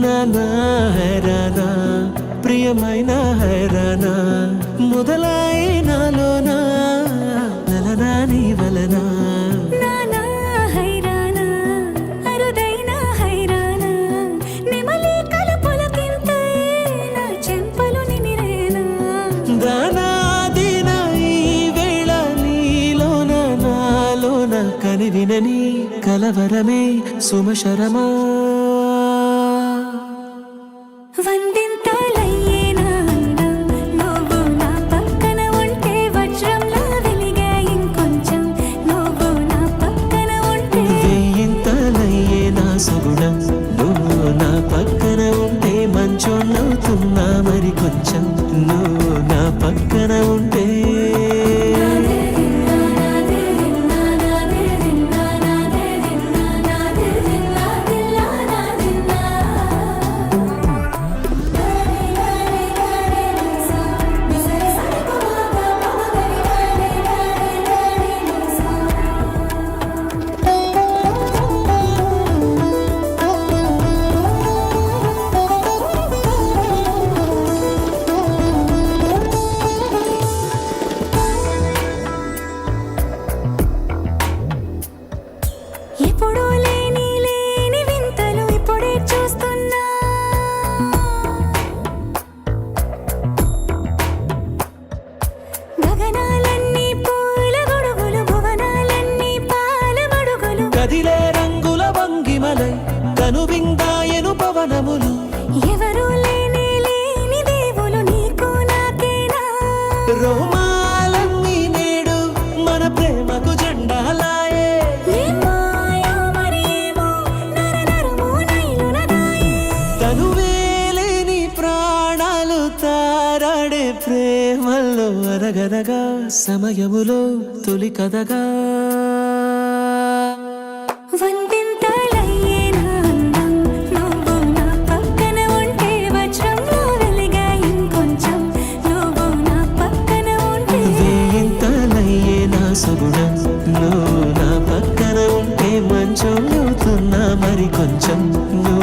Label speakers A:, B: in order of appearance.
A: నానా హైరానా ప్రియమైన హైరానా మొదలాయి నాలోనా లలనా నీ వలనా
B: నానా హైరానా అరుదైన హైరానా నెమలి కలుపులకింతై నా చెంపలు నిమిరేనా
A: దానాదిన ఈ వేళ నీలోన నాలోన కనివినని కలవరమే సుమశరమా
B: వందింతలయ్యేనా నువ్వు నా పక్కన ఉంటే వజ్రంలా వెలిగే ఇంకొంచెం నువ్వు నా పక్కన ఉంటే
A: వేయింతలయ్యే నా సగుణం నువ్వు నా పక్కన ఉంటే మంచోళ్ళవుతున్నా మరి కొంచెం నువ్వు నా పక్కన ఉంటే
B: ఎప్పుడూ లేని వింతలు ఇప్పుడే చూస్తున్నా గగనాలన్నీ పూల గొడుగులు భువనాలన్నీ పాల మడుగులు
A: కదిలే రంగుల వంగిమలై కనువిందాయను పవనములు
B: ఎవరూ లేని దేవులు నీకు నాకేనా
A: రోమాలన్నీ నేడు మన ప్రేమకు జెండాలాయే
B: ఏ మాయో మరేమో నరనరమో నైలునదాయే
A: తనువేలేని ప్రాణాలు తారాడే ప్రేమల్లో అరగనగా సమయములో తొలి కథగా
B: వందింతలయ్యేనా అందం నువ్వు నా పక్కన ఉంటే వజ్రంలా వెలిగే ఇంకొంచెం నువ్వు నా పక్కన ఉంటే
A: వేయింతలయ్యే నా సగుణం నువ్వు నా పక్కన ఉంటే మంచోళ్ళవుతున్నా మరి కొంచెం నువ్వు